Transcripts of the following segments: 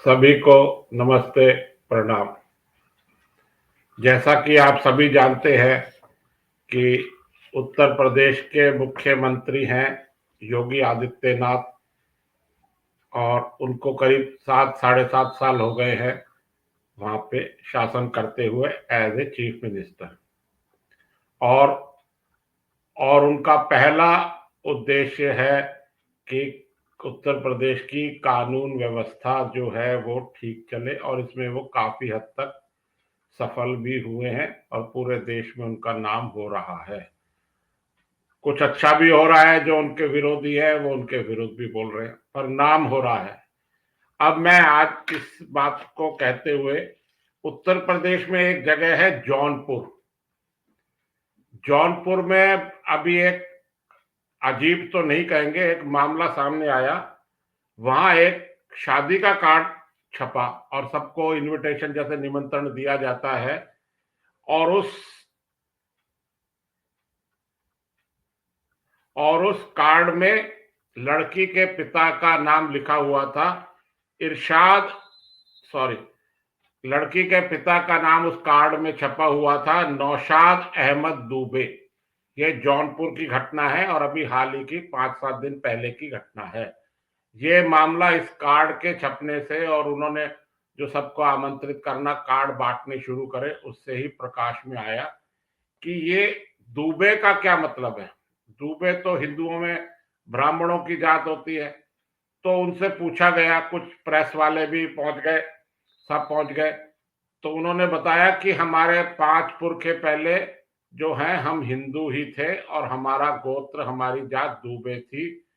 सभी को नमस्ते, प्रणाम। जैसा कि आप सभी जानते हैं कि उत्तर प्रदेश के मुख्यमंत्री हैं योगी आदित्यनाथ और उनको करीब 7 साढ़े 7 साल हो गए हैं वहाँ पे शासन करते हुए एज ए चीफ मिनिस्टर। और उनका पहला उद्देश्य है कि उत्तर प्रदेश की कानून व्यवस्था जो है वो ठीक चले और इसमें वो काफ़ी हद तक सफल भी हुए हैं और पूरे देश में उनका नाम हो रहा है। कुछ अच्छा भी हो रहा है, जो उनके विरोधी है वो उनके विरुद्ध भी बोल रहे हैं, पर नाम हो रहा है। अब मैं आज इस बात को कहते हुए, उत्तर प्रदेश में एक जगह है जौनपुर। जौनपुर में अभी एक अजीब तो नहीं कहेंगे, एक मामला सामने आया। वहां एक शादी का कार्ड छपा और सबको इनविटेशन जैसे निमंत्रण दिया जाता है और उस कार्ड में लड़की के पिता का नाम लिखा हुआ था, इरशाद, सॉरी, लड़की के पिता का नाम उस कार्ड में छपा हुआ था, नौशाद अहमद दुबे। ये जौनपुर की घटना है और अभी हाल ही की 5-7 दिन पहले की घटना है। ये मामला इस कार्ड के छपने से और उन्होंने जो सबको आमंत्रित करना कार्ड बांटने शुरू करे उससे ही प्रकाश में आया कि ये दुबे का क्या मतलब है। दुबे तो हिंदुओं में ब्राह्मणों की जात होती है। तो उनसे पूछा गया, कुछ प्रेस वाले भी पहुंच गए, सब पहुंच गए। तो उन्होंने बताया कि हमारे 5 पुरखे पहले जो हैं हम हिंदू ही थे और हमारा गोत्र, हमारी जात दुबे थी।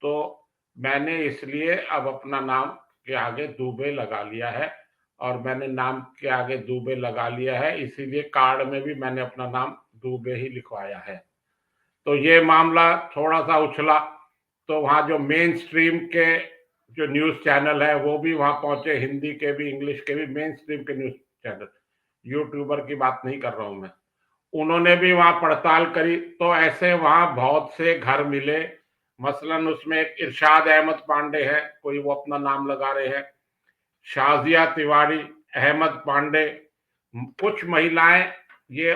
तो मैंने इसलिए अब अपना नाम के आगे दुबे लगा लिया है और मैंने नाम के आगे दुबे लगा लिया है, इसीलिए कार्ड में भी मैंने अपना नाम दुबे ही लिखवाया है। तो ये मामला थोड़ा सा उछला, तो वहाँ जो मेन स्ट्रीम के जो न्यूज़ चैनल है वो भी वहाँ पहुंचे, हिंदी के भी, इंग्लिश के भी, मेन स्ट्रीम के न्यूज़ चैनल, यूट्यूबर की बात नहीं कर रहा हूँ मैं। उन्होंने भी वहाँ पड़ताल करी, तो ऐसे वहाँ बहुत से घर मिले। मसलन उसमें एक इरशाद अहमद पांडे है, कोई वो अपना नाम लगा रहे हैं, शाजिया तिवारी, अहमद पांडे, कुछ महिलाएं ये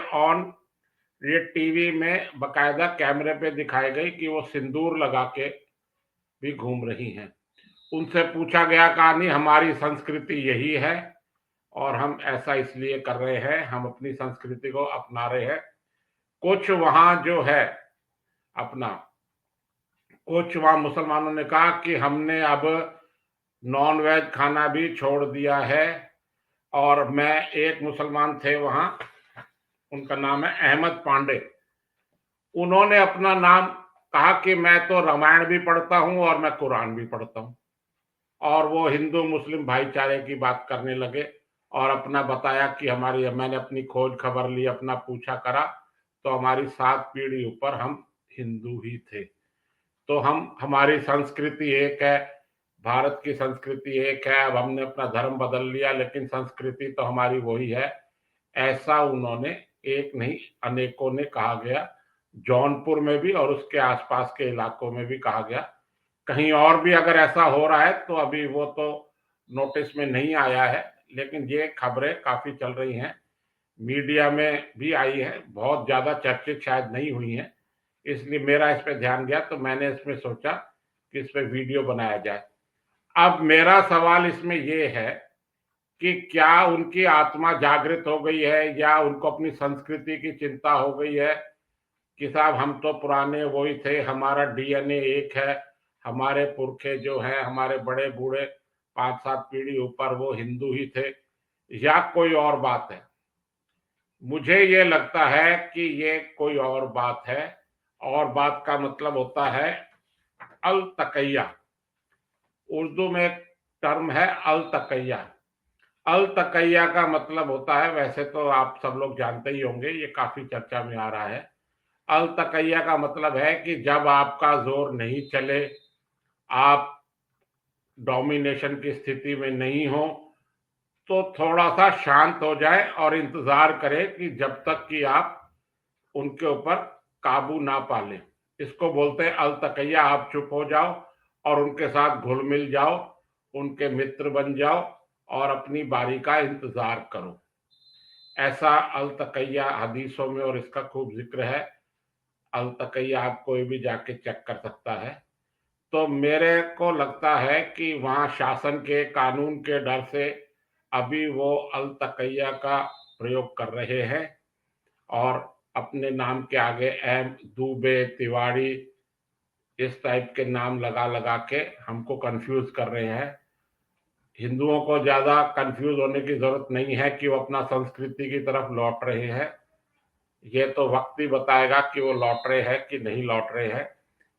ये टीवी में बकायदा कैमरे पे दिखाई गई कि वो सिंदूर लगा के भी घूम रही हैं। उनसे पूछा गया, कहा नहीं, हमारी संस्कृति यही है और हम ऐसा इसलिए कर रहे हैं, हम अपनी संस्कृति को अपना रहे हैं। कुछ वहां जो है अपना, कुछ वहां मुसलमानों ने कहा कि हमने अब नॉन वेज खाना भी छोड़ दिया है। और मैं, एक मुसलमान थे वहां, उनका नाम है अहमद पांडे, उन्होंने अपना नाम कहा कि मैं तो रामायण भी पढ़ता हूं और मैं कुरान भी पढ़ता हूं। और वो हिंदू मुस्लिम भाईचारे की बात करने लगे और अपना बताया कि मैंने अपनी खोज खबर ली, अपना पूछा करा, तो हमारी 7 पीढ़ी ऊपर हम हिंदू ही थे। तो हमारी संस्कृति एक है, भारत की संस्कृति एक है, अब हमने अपना धर्म बदल लिया लेकिन संस्कृति तो हमारी वही है। ऐसा उन्होंने, एक नहीं अनेकों ने कहा गया, जौनपुर में भी और उसके आसपास के इलाकों में भी कहा गया। कहीं और भी अगर ऐसा हो रहा है तो अभी वो तो नोटिस में नहीं आया है, लेकिन ये खबरें काफी चल रही हैं, मीडिया में भी आई है, बहुत ज्यादा चर्चित शायद नहीं हुई हैं, इसलिए मेरा इस पे ध्यान गया तो मैंने इसमें सोचा कि इस पे वीडियो बनाया जाए। अब मेरा सवाल इसमें ये है कि क्या उनकी आत्मा जागृत हो गई है या उनको अपनी संस्कृति की चिंता हो गई है कि साहब हम तो पुराने वही थे, हमारा डीएनए एक है, हमारे पुरखे जो हैं, हमारे बड़े बूढ़े 5-7 पीढ़ी ऊपर वो हिंदू ही थे, या कोई और बात है। मुझे ये लगता है कि ये कोई और बात है। और बात का मतलब होता है अल तकैया। उर्दू में एक टर्म है अल तकैया। अल तकैया का मतलब होता है, वैसे तो आप सब लोग जानते ही होंगे, ये काफी चर्चा में आ रहा है। अल तकैया का मतलब है कि जब आपका जोर नहीं चले, आप डोमिनेशन की स्थिति में नहीं हो, तो थोड़ा सा शांत हो जाए और इंतजार करें कि जब तक कि आप उनके ऊपर काबू ना पा लें। इसको बोलते हैं अल तकैया। आप चुप हो जाओ और उनके साथ घुल मिल जाओ उनके मित्र बन जाओ और अपनी बारी का इंतजार करो। ऐसा अल तकैया हदीसों में और इसका खूब जिक्र है। अल तकैया आप कोई भी जाके चेक कर सकता है। तो मेरे को लगता है कि वहाँ शासन के कानून के डर से अभी वो अल तकैया का प्रयोग कर रहे हैं और अपने नाम के आगे एम दुबे तिवारी इस टाइप के नाम लगा लगा के हमको कंफ्यूज कर रहे हैं। हिंदुओं को ज्यादा कंफ्यूज होने की जरूरत नहीं है कि वो अपना संस्कृति की तरफ लौट रहे हैं। ये तो वक्त ही बताएगा कि वो लौट रहे हैं कि नहीं लौट रहे हैं।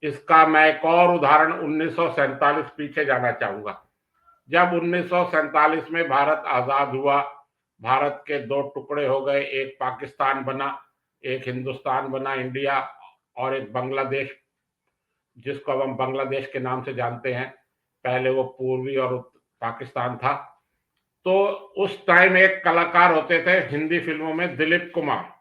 इसका मैं एक और उदाहरण 1947 पीछे जाना चाहूंगा। जब 1947 में भारत आजाद हुआ, भारत के दो टुकड़े हो गए, एक पाकिस्तान बना, एक हिंदुस्तान बना इंडिया, और एक बांग्लादेश जिसको अब हम बांग्लादेश के नाम से जानते हैं। पहले वो पूर्वी और पाकिस्तान था। तो उस टाइम एक कलाकार होते थे हिंदी फिल्मों में, दिलीप कुमार।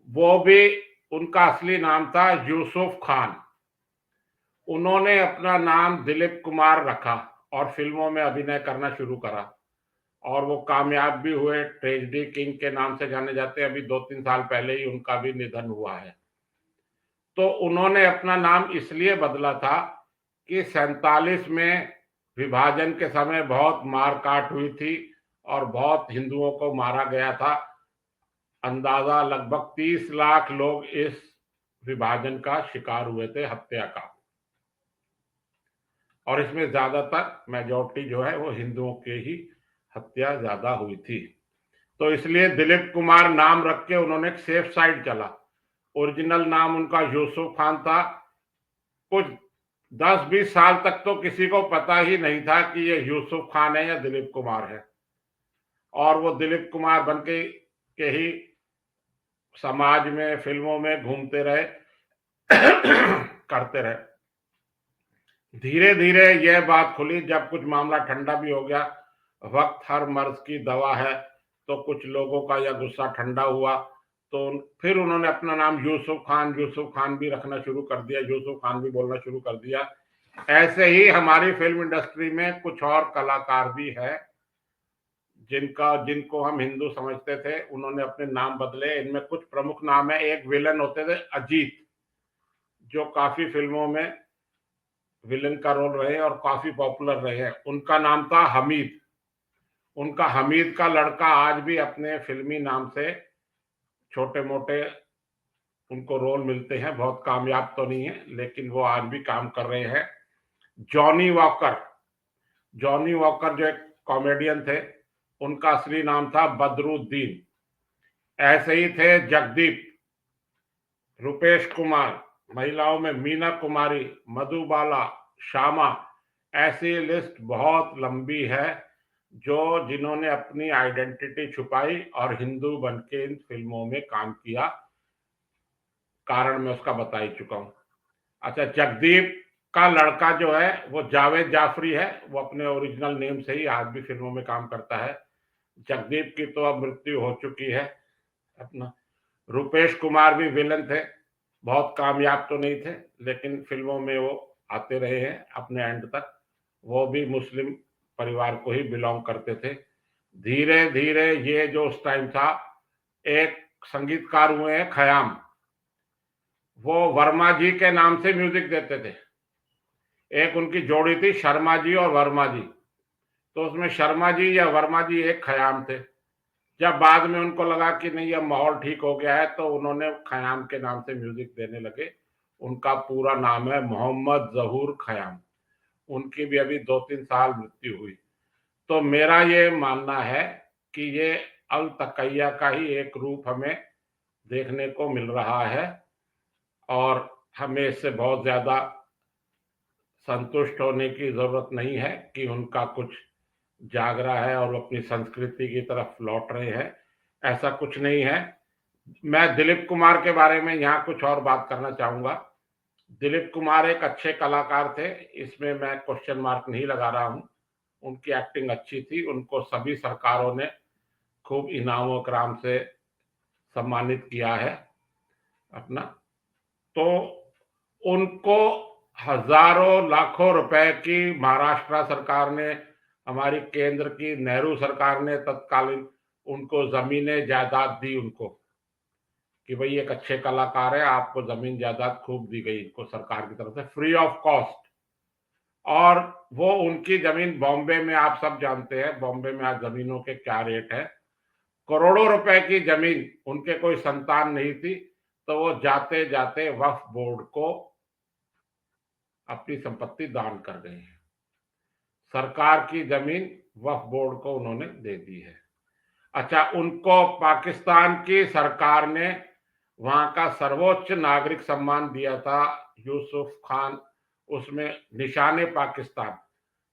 वो भी, उनका असली नाम था यूसुफ खान। उन्होंने अपना नाम दिलीप कुमार रखा और फिल्मों में अभिनय करना शुरू करा और वो कामयाब भी हुए। ट्रेजेडी किंग के नाम से जाने जाते हैं। अभी 2-3 साल पहले ही उनका भी निधन हुआ है। तो उन्होंने अपना नाम इसलिए बदला था कि 47 में विभाजन के समय बहुत मारकाट हुई थी और बहुत हिंदुओं को मारा गया था। अंदाजा लगभग 30 लाख लोग इस विभाजन का शिकार हुए थे, हत्या का। और इसमें ज्यादातर मेजॉरिटी जो है वो हिंदुओं के ही हत्या ज्यादा हुई थी। तो इसलिए दिलीप कुमार नाम रख के उन्होंने एक सेफ साइड चला। ओरिजिनल नाम उनका यूसुफ खान था। कुछ 10-20 साल तक तो किसी को पता ही नहीं था कि ये यूसुफ खान है या दिलीप कुमार है। और वो दिलीप कुमार बन के ही समाज में, फिल्मों में घूमते रहे करते रहे। धीरे धीरे यह बात खुली जब कुछ मामला ठंडा भी हो गया। वक्त हर मर्ज की दवा है। तो कुछ लोगों का यह गुस्सा ठंडा हुआ तो फिर उन्होंने अपना नाम यूसुफ खान भी रखना शुरू कर दिया, यूसुफ खान भी बोलना शुरू कर दिया। ऐसे ही हमारी फिल्म इंडस्ट्री में कुछ और कलाकार भी है जिनको हम हिंदू समझते थे, उन्होंने अपने नाम बदले। इनमें कुछ प्रमुख नाम है। एक विलन होते थे अजीत, जो काफी फिल्मों में विलन का रोल रहे और काफी पॉपुलर रहे हैं। उनका नाम था हमीद। उनका हमीद का लड़का आज भी अपने फिल्मी नाम से छोटे मोटे उनको रोल मिलते हैं। बहुत कामयाब तो नहीं है लेकिन वो आज भी काम कर रहे हैं। जॉनी वॉकर, जॉनी वॉकर जो एक कॉमेडियन थे, उनका असली नाम था बदरुद्दीन। ऐसे ही थे जगदीप, रुपेश कुमार, महिलाओं में मीना कुमारी, मधुबाला, श्यामा। ऐसी लिस्ट बहुत लंबी है जो जिन्होंने अपनी आइडेंटिटी छुपाई और हिंदू बन के इन फिल्मों में काम किया। कारण मैं उसका बता ही चुका हूं। अच्छा, जगदीप का लड़का जो है वो जावेद जाफरी है। वो अपने ओरिजिनल नेम से ही आज भी फिल्मों में काम करता है। जगदीप की तो अब मृत्यु हो चुकी है अपना। रुपेश कुमार भी विलन थे, बहुत कामयाब तो नहीं थे लेकिन फिल्मों में वो आते रहे हैं अपने एंड तक। वो भी मुस्लिम परिवार को ही बिलोंग करते थे। धीरे धीरे ये जो उस टाइम था, एक संगीतकार हुए हैं खयाम। वो वर्मा जी के नाम से म्यूजिक देते थे। एक उनकी जोड़ी थी शर्मा जी और वर्मा जी। तो उसमें शर्मा जी या वर्मा जी एक खयाम थे। जब बाद में उनको लगा कि नहीं अब माहौल ठीक हो गया है तो उन्होंने खयाम के नाम से म्यूजिक देने लगे। उनका पूरा नाम है मोहम्मद जहूर खयाम। उनकी भी अभी 2-3 साल मृत्यु हुई। तो मेरा ये मानना है कि ये अल तकैया का ही एक रूप हमें देखने को मिल रहा है और हमें इससे बहुत ज्यादा संतुष्ट होने की जरूरत नहीं है कि उनका कुछ जाग रहा है और अपनी संस्कृति की तरफ लौट रहे हैं। ऐसा कुछ नहीं है। मैं दिलीप कुमार के बारे में यहाँ कुछ और बात करना चाहूंगा। दिलीप कुमार एक अच्छे कलाकार थे, इसमें मैं क्वेश्चन मार्क नहीं लगा रहा हूँ। उनकी एक्टिंग अच्छी थी। उनको सभी सरकारों ने खूब इनाम इकराम से सम्मानित किया है अपना। तो उनको हजारों लाखों रुपए की महाराष्ट्र सरकार ने, हमारी केंद्र की नेहरू सरकार ने तत्कालीन उनको जमीनें जायदाद दी उनको, कि भाई एक अच्छे कलाकार है, आपको जमीन जायदाद खूब दी गई इनको सरकार की तरफ से फ्री ऑफ कॉस्ट। और वो उनकी जमीन बॉम्बे में, आप सब जानते हैं बॉम्बे में आज जमीनों के क्या रेट है, करोड़ों रुपए की जमीन, उनके कोई संतान नहीं थी, तो वो जाते जाते वक्फ बोर्ड को अपनी संपत्ति दान कर गए हैं। सरकार की जमीन वक्फ बोर्ड को उन्होंने दे दी है। अच्छा, उनको पाकिस्तान की सरकार ने वहां का सर्वोच्च नागरिक सम्मान दिया था, यूसुफ खान, उसमें निशाने पाकिस्तान,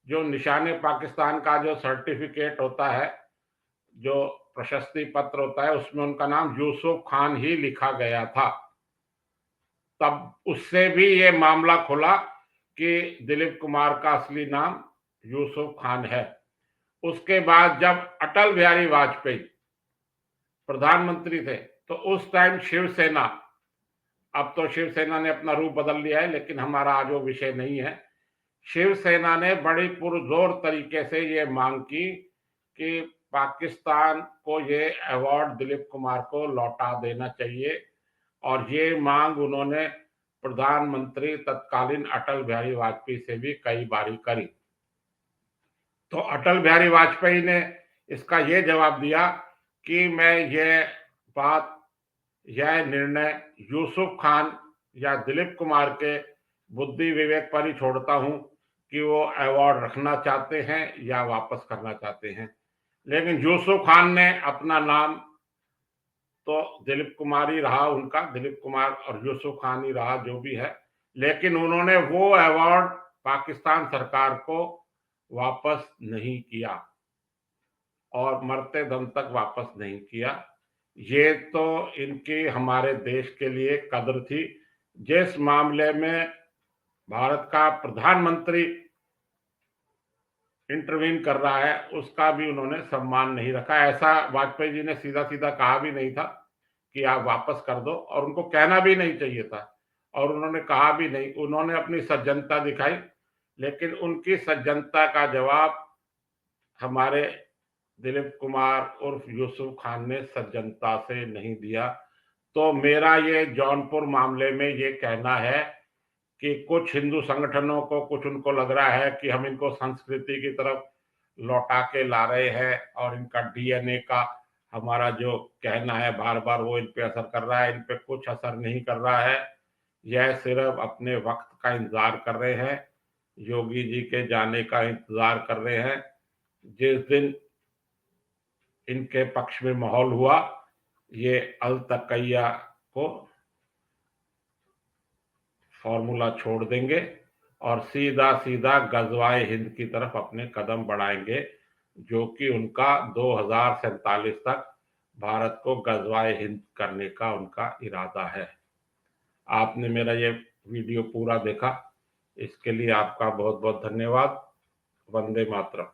जो निशाने पाकिस्तान का जो सर्टिफिकेट होता है, जो प्रशस्ति पत्र होता है, उसमें उनका नाम यूसुफ खान ही लिखा गया था। तब उससे भी ये मामला खुला कि दिलीप कुमार का असली नाम यूसुफ खान है। उसके बाद जब अटल बिहारी वाजपेयी प्रधानमंत्री थे, तो उस टाइम शिवसेना, अब तो शिवसेना ने अपना रूप बदल लिया है, लेकिन हमारा आज वो विषय नहीं है, शिवसेना ने बड़ी पुरजोर तरीके से ये मांग की कि पाकिस्तान को ये अवार्ड दिलीप कुमार को लौटा देना चाहिए, और ये मांग उन्होंने प्रधानमंत्री तत्कालीन अटल बिहारी वाजपेयी से भी कई बारी करी। तो अटल बिहारी वाजपेयी ने इसका ये जवाब दिया कि मैं यह निर्णय यूसुफ खान या दिलीप कुमार के बुद्धि विवेक पर ही छोड़ता हूं कि वो अवार्ड रखना चाहते हैं या वापस करना चाहते हैं। लेकिन यूसुफ खान ने अपना नाम तो दिलीप कुमार ही रहा, उनका दिलीप कुमार और यूसुफ खान ही रहा, जो भी है, लेकिन उन्होंने वो अवार्ड पाकिस्तान सरकार को वापस नहीं किया, और मरते दम तक वापस नहीं किया। ये तो इनकी हमारे देश के लिए कदर थी। जिस मामले में भारत का प्रधानमंत्री इंटरवीन कर रहा है, उसका भी उन्होंने सम्मान नहीं रखा। ऐसा वाजपेयी जी ने सीधा सीधा कहा भी नहीं था कि आप वापस कर दो, और उनको कहना भी नहीं चाहिए था, और उन्होंने कहा भी नहीं। उन्होंने अपनी सज्जनता दिखाई, लेकिन उनकी सज्जनता का जवाब हमारे दिलीप कुमार उर्फ यूसुफ खान ने सज्जनता से नहीं दिया। तो मेरा ये जौनपुर मामले में ये कहना है कि कुछ हिंदू संगठनों को, कुछ उनको लग रहा है कि हम इनको संस्कृति की तरफ लौटा के ला रहे हैं, और इनका डीएनए का हमारा जो कहना है बार बार, वो इन पे असर कर रहा है। इन पे कुछ असर नहीं कर रहा है, यह सिर्फ अपने वक्त का इंतजार कर रहे हैं, योगी जी के जाने का इंतजार कर रहे हैं। जिस दिन इनके पक्ष में माहौल हुआ, ये अल तकैया को फॉर्मूला छोड़ देंगे और सीधा सीधा गजवाए हिंद की तरफ अपने कदम बढ़ाएंगे, जो कि उनका 2047 तक भारत को गजवाए हिंद करने का उनका इरादा है। आपने मेरा ये वीडियो पूरा देखा, इसके लिए आपका बहुत बहुत धन्यवाद। वंदे मातरम।